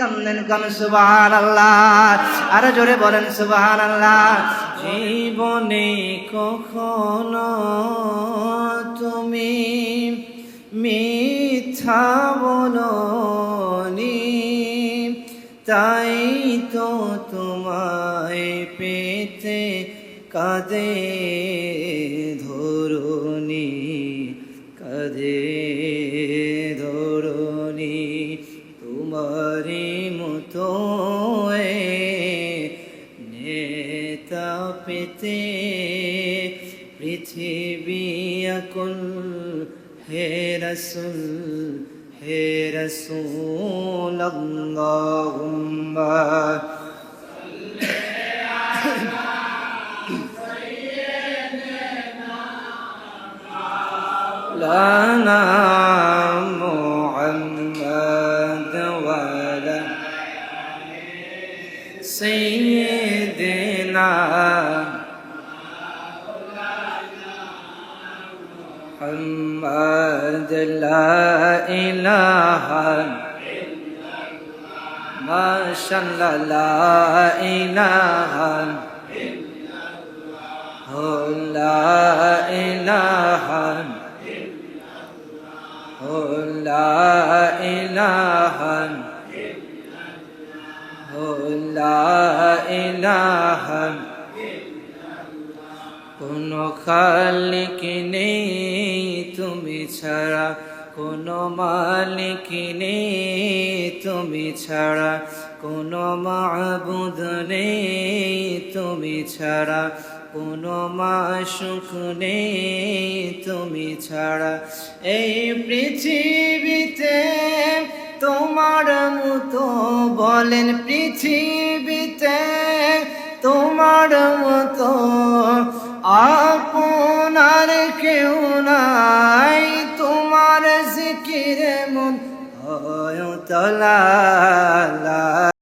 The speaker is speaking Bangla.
কান্দেন কান সুবহানাল্লাহ, আরো জোরে বলেন সুবহানাল্লাহ। জীবনে কখনো তুমি মিথ্যা বলোনি, তাই তো তোমায় পেতে কাঁদে ধরুনি, কাঁদে ধরুনি। তোমারি মতো নেতা পেতে পৃথিবী আকুল, হে রসুল, হে রসুল আল্লাহুম্মা লানা মুহাম্মদ ওয়ালা সাইয়্যিদিনা মুহাম্মদ লা ইলাহা মাশাআল্লাহ লা ইলাহা লা ইলাহা লা ইলাহা লা ইলাহা, কোনো খালিক নেই তুমি ছাড়া, কোনো মালিক নেই তুমি ছাড়া, কোনো মাবুদ নেই তুমি ছাড়া, কোনো মাশুক নেই তুমি ছাড়া। এই পৃথিবীতে তোমার মতো, বলেন পৃথিবীতে তোমার মতো আপনার কেউ নাই। তোমার জিকিরে মন হয় তলা।